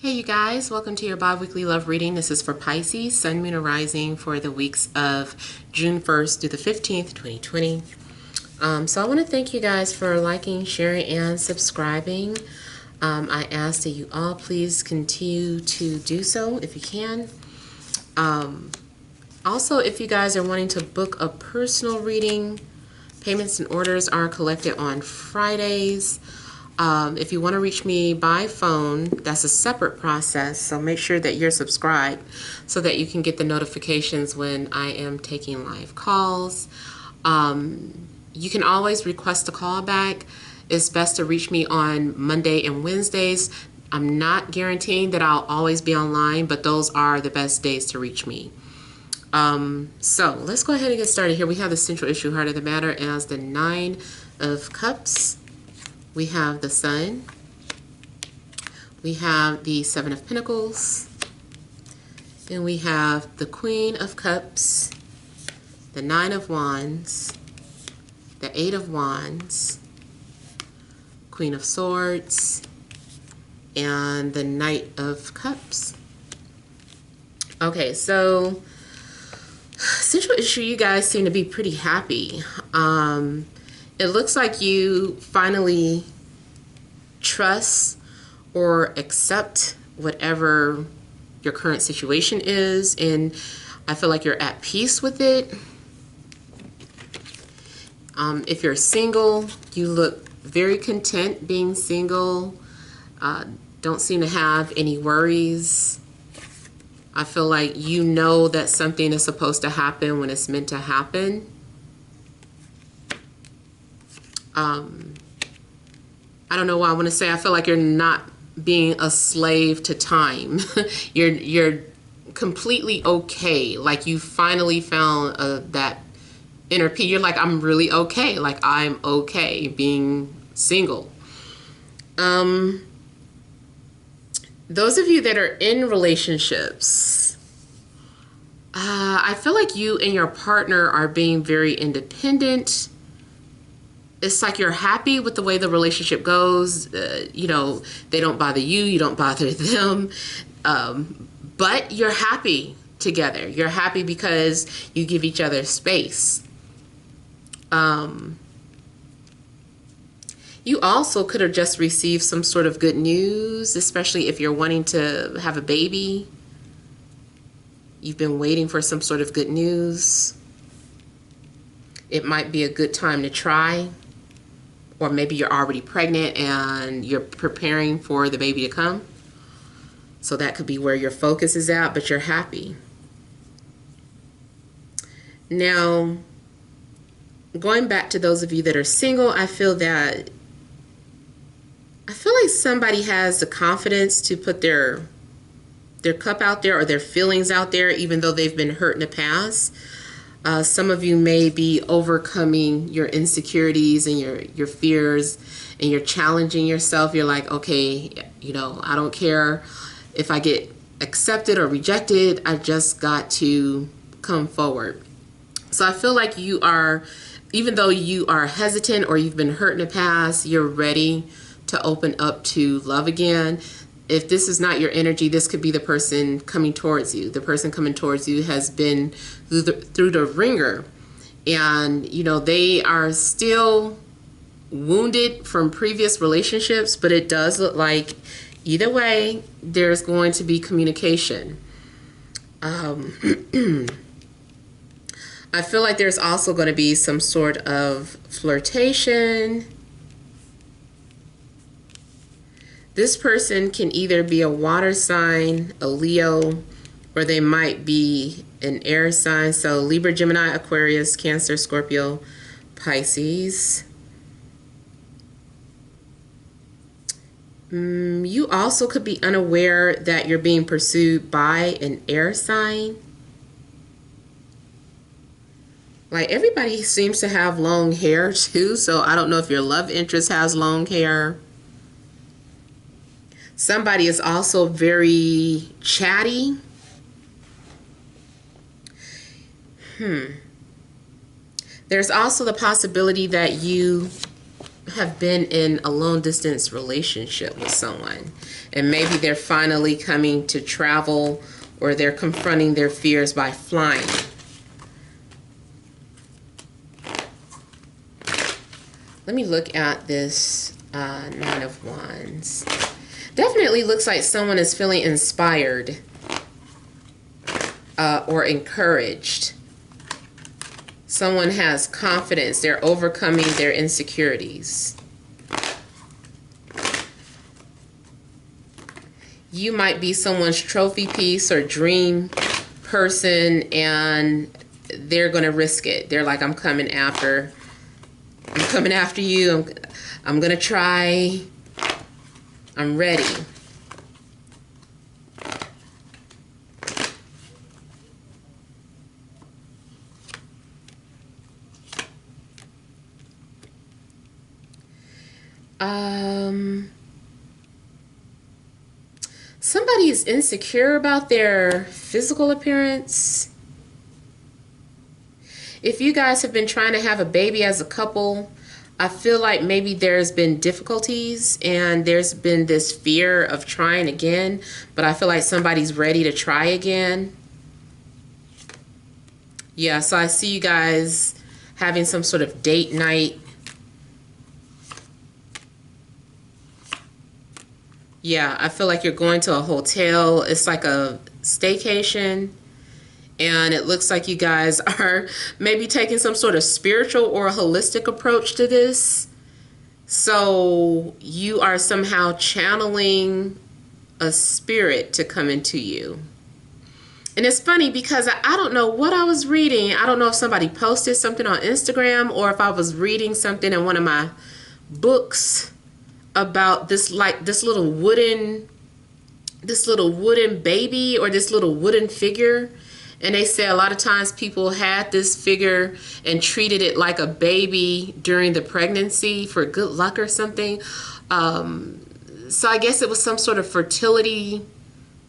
Hey you guys, welcome to your bi-weekly love reading. This is for Pisces, Sun, Moon, and Rising for the weeks of June 1st through the 15th, 2020. So I want to thank you guys for liking, sharing, and subscribing. I ask that you all please continue to do so if you can. Also, if you guys are wanting to book a personal reading, payments and orders are collected on Fridays. If you want to reach me by phone, that's a separate process, so make sure that you're subscribed so that you can get the notifications when I am taking live calls. You can always request a callback. It's best to reach me on Monday and Wednesdays. I'm not guaranteeing that I'll always be online, but those are the best days to reach me. So let's go ahead and get started here. We have the central issue, heart of the matter, as the Nine of Cups. We have the Sun. We have the Seven of Pentacles. And we have the Queen of Cups, the Nine of Wands, the Eight of Wands, Queen of Swords, and the Knight of Cups. Okay, so central issue, you guys seem to be pretty happy. It looks like you finally trust or accept whatever your current situation is, and I feel like you're at peace with it. If you're single, you look very content being single. Don't seem to have any worries. I feel like you know that something is supposed to happen when it's meant to happen. I don't know why I want to say I feel like you're not being a slave to time. You're completely okay. Like you finally found that inner peace. You're like, I'm really okay. Like I'm okay being single. Those of you that are in relationships, I feel like you and your partner are being very independent. It's like you're happy with the way the relationship goes. You know, they don't bother you, you don't bother them. But you're happy together. You're happy because you give each other space. You also could have just received some sort of good news, especially if you're wanting to have a baby. You've been waiting for some sort of good news. It might be a good time to try. Or maybe you're already pregnant and you're preparing for the baby to come. So that could be where your focus is at, but you're happy. Now, going back to those of you that are single, I feel like somebody has the confidence to put their cup out there or their feelings out there, even though they've been hurt in the past. Some of you may be overcoming your insecurities and your fears, and you're challenging yourself. You're like, okay, you know, I don't care if I get accepted or rejected. I just got to come forward. So I feel like you are, even though you are hesitant or you've been hurt in the past, you're ready to open up to love again. If this is not your energy, this could be the person coming towards you. The person coming towards you has been through the ringer, and you know they are still wounded from previous relationships, but it does look like either way there's going to be communication. I feel like there's also going to be some sort of flirtation. This person can either be a water sign, a Leo, or they might be an air sign. So Libra, Gemini, Aquarius, Cancer, Scorpio, Pisces. You also could be unaware that you're being pursued by an air sign. Like everybody seems to have long hair too, so I don't know if your love interest has long hair. Somebody is also very chatty. There's also the possibility that you have been in a long distance relationship with someone, and maybe they're finally coming to travel, or they're confronting their fears by flying. Let me look at this Nine of Wands. Definitely looks like someone is feeling inspired or encouraged. Someone has confidence. They're overcoming their insecurities. You might be someone's trophy piece or dream person, and they're going to risk it. They're like, I'm coming after you. I'm going to try. I'm ready. Somebody is insecure about their physical appearance. If you guys have been trying to have a baby as a couple, I feel like maybe there's been difficulties and there's been this fear of trying again, but I feel like somebody's ready to try again. Yeah, so I see you guys having some sort of date night. Yeah, I feel like you're going to a hotel. It's like a staycation. And it looks like you guys are maybe taking some sort of spiritual or holistic approach to this. So you are somehow channeling a spirit to come into you. And it's funny because I don't know what I was reading. I don't know if somebody posted something on Instagram or if I was reading something in one of my books about this, like this little wooden baby or this little wooden figure. And they say a lot of times people had this figure and treated it like a baby during the pregnancy for good luck or something. So I guess it was some sort of fertility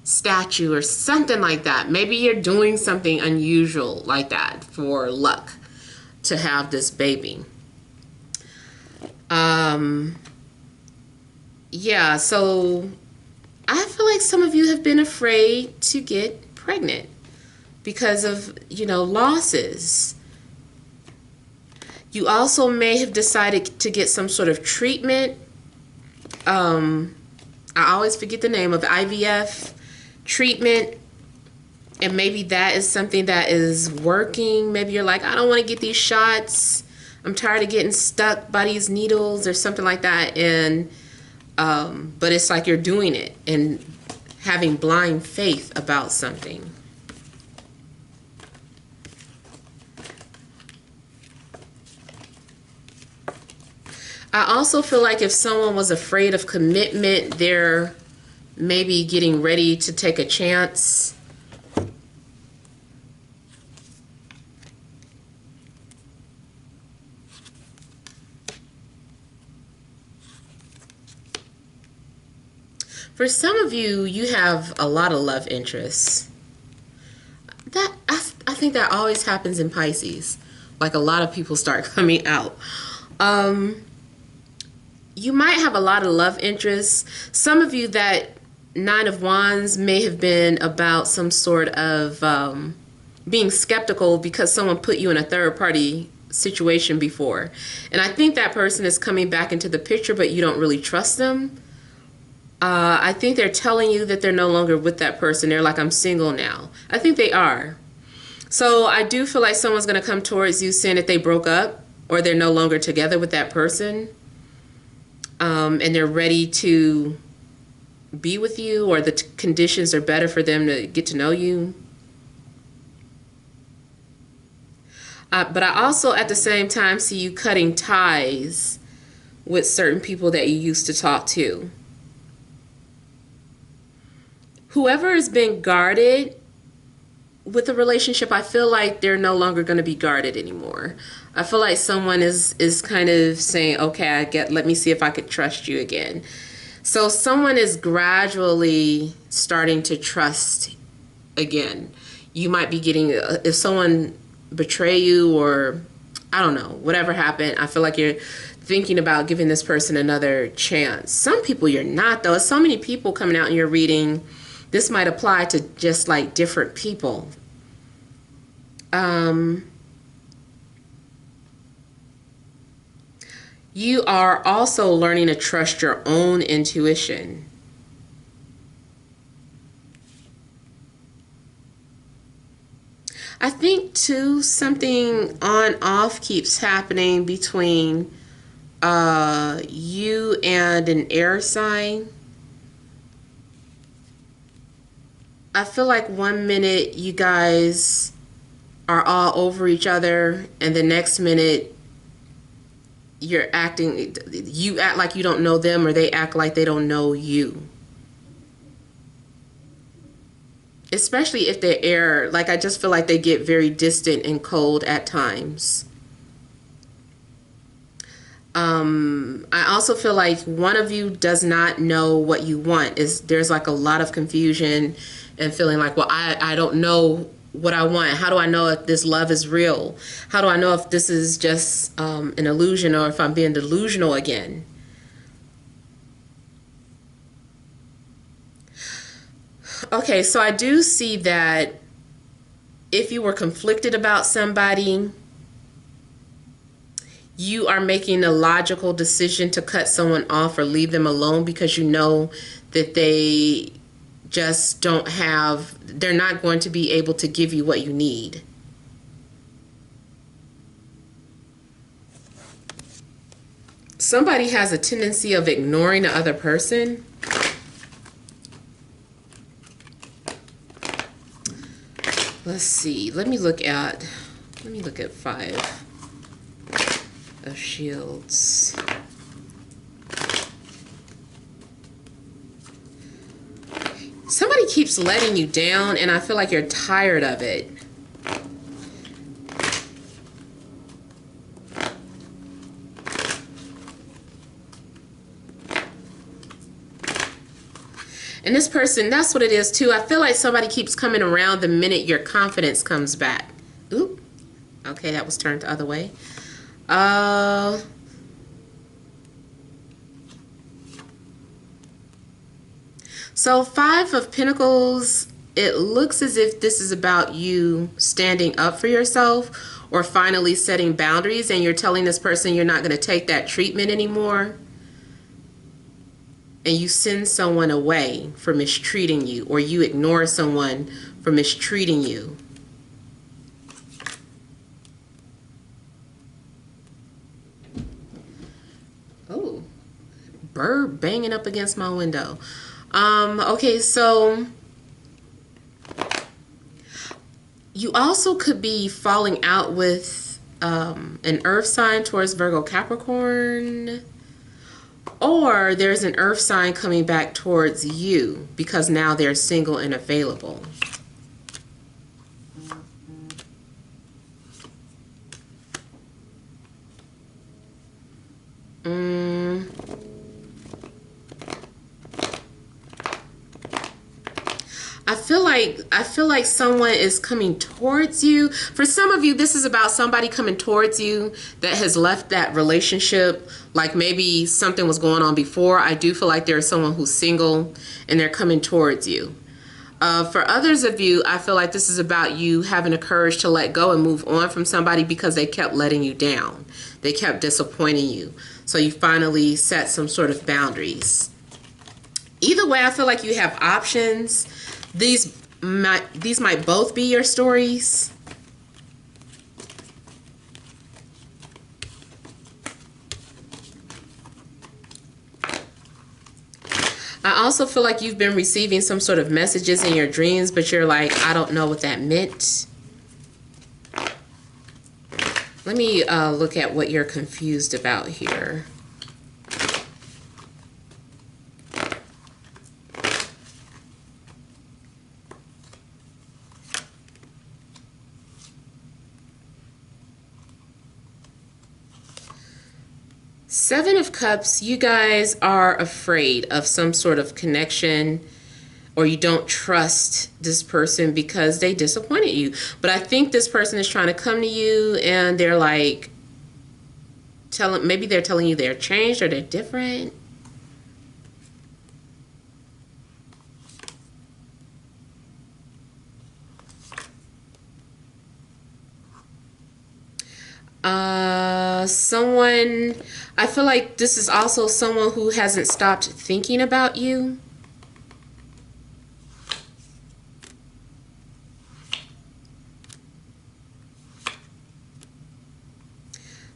statue or something like that. Maybe you're doing something unusual like that for luck to have this baby. Yeah, so I feel like some of you have been afraid to get pregnant because of, losses. You also may have decided to get some sort of treatment. I always forget the name of IVF treatment. And maybe that is something that is working. Maybe you're like, I don't want to get these shots. I'm tired of getting stuck by these needles or something like that. And but it's like you're doing it and having blind faith about something. I also feel like if someone was afraid of commitment, they're maybe getting ready to take a chance. For some of you, you have a lot of love interests. I think that always happens in Pisces. Like a lot of people start coming out. You might have a lot of love interests. Some of you, that Nine of Wands may have been about some sort of being skeptical because someone put you in a third party situation before. And I think that person is coming back into the picture, but you don't really trust them. I think they're telling you that they're no longer with that person. They're like, I'm single now. I think they are. So I do feel like someone's going to come towards you saying that they broke up or they're no longer together with that person. And they're ready to be with you, or the conditions are better for them to get to know you. But I also at the same time see you cutting ties with certain people that you used to talk to. Whoever has been guarded with a relationship, I feel like they're no longer going to be guarded anymore. I feel like someone is kind of saying, okay, let me see if I could trust you again. So someone is gradually starting to trust again. You might be getting, if someone betray you or I don't know, whatever happened, I feel like thinking about giving this person another chance. Some people you're not, though. So many people coming out in your reading. This might apply to just like different people. You are also learning to trust your own intuition. I think too, something on-off keeps happening between you and an air sign. I feel like 1 minute you guys are all over each other, and the next minute you act like you don't know them, or they act like they don't know you. Especially if they're air, like I just feel like they get very distant and cold at times. I also feel like one of you does not know what you want. There's like a lot of confusion and feeling like, well, I don't know what I want. How do I know if this love is real? How do I know if this is just an illusion, or if I'm being delusional again? Okay, so I do see that if you were conflicted about somebody, you are making a logical decision to cut someone off or leave them alone because you know that they just they're not going to be able to give you what you need. Somebody has a tendency of ignoring the other person. Let's see. Let me look at 5 of Shields. Somebody keeps letting you down, and I feel like you're tired of it. And this person, that's what it is too. I feel like somebody keeps coming around the minute your confidence comes back. Oop. Okay, that was turned the other way. So 5 of Pentacles, it looks as if this is about you standing up for yourself or finally setting boundaries, and you're telling this person you're not going to take that treatment anymore. And you send someone away for mistreating you, or you ignore someone for mistreating you. Oh, bird banging up against my window. Okay, so you also could be falling out with an earth sign towards Virgo, Capricorn. Or there's an earth sign coming back towards you because now they're single and available. I feel like someone is coming towards you. For some of you, this is about somebody coming towards you that has left that relationship. Like maybe something was going on before. I do feel like there's someone who's single and they're coming towards you. For others of you, I feel like this is about you having the courage to let go and move on from somebody because they kept letting you down. They kept disappointing you. So you finally set some sort of boundaries. Either way, I feel like you have options. These might both be your stories. I also feel like you've been receiving some sort of messages in your dreams, but you're like, I don't know what that meant. Let me look at what you're confused about here. Seven of Cups, you guys are afraid of some sort of connection, or you don't trust this person because they disappointed you. But I think this person is trying to come to you and they're like maybe they're telling you they're changed or they're different. Someone, I feel like this is also someone who hasn't stopped thinking about you.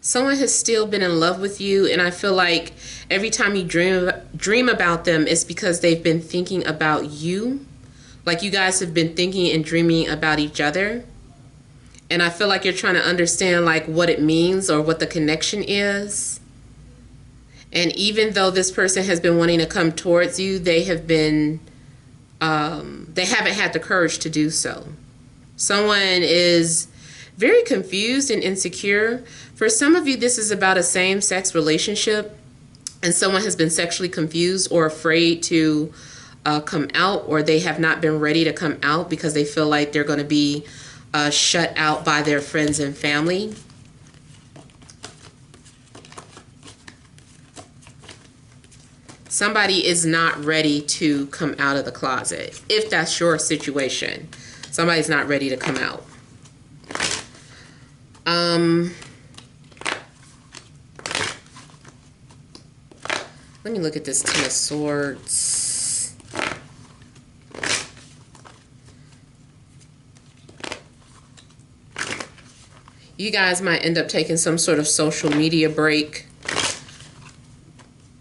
Someone has still been in love with you, and I feel like every time you dream about them, it's because they've been thinking about you. Like you guys have been thinking and dreaming about each other. And I feel like you're trying to understand like what it means or what the connection is. And even though this person has been wanting to come towards you, they haven't had the courage to do so. Someone is very confused and insecure. For some of you, this is about a same-sex relationship, and someone has been sexually confused or afraid to come out, or they have not been ready to come out because they feel like they're going to be shut out by their friends and family. Somebody is not ready to come out of the closet. If that's your situation, somebody's not ready to come out. Let me look at this Ten of Swords. You guys might end up taking some sort of social media break,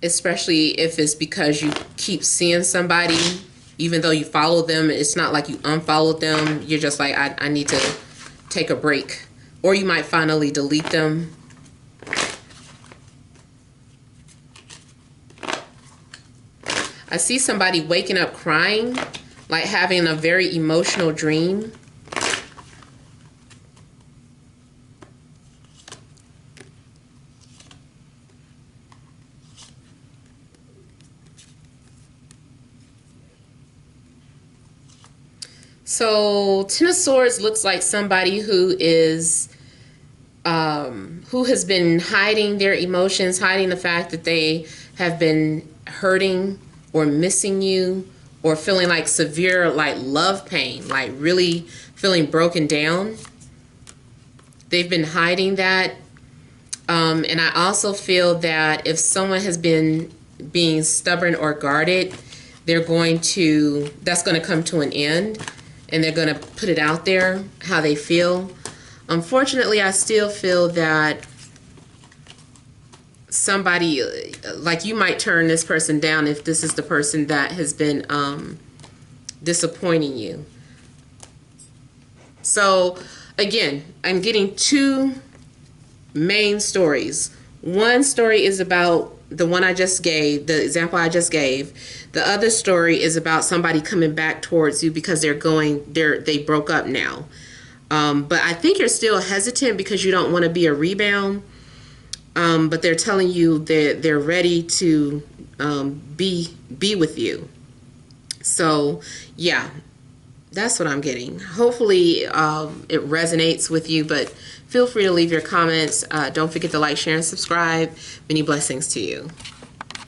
especially if it's because you keep seeing somebody, even though you follow them. It's not like you unfollowed them. You're just like, I need to take a break. Or you might finally delete them. I see somebody waking up crying, like having a very emotional dream. So Ten of Swords looks like somebody who is who has been hiding their emotions, hiding the fact that they have been hurting or missing you, or feeling like severe like love pain, like really feeling broken down. They've been hiding that. And I also feel that if someone has been being stubborn or guarded, that's going to come to an end, and they're going to put it out there how they feel. Unfortunately, I still feel that somebody, like you might turn this person down if this is the person that has been disappointing you. So again, I'm getting two main stories. One story is about the one I just gave, the example I just gave. The other story is about somebody coming back towards you because they broke up now. But I think you're still hesitant because you don't want to be a rebound. But they're telling you that they're ready to be with you. So yeah, that's what I'm getting. Hopefully it resonates with you, but feel free to leave your comments. Don't forget to like, share, and subscribe. Many blessings to you.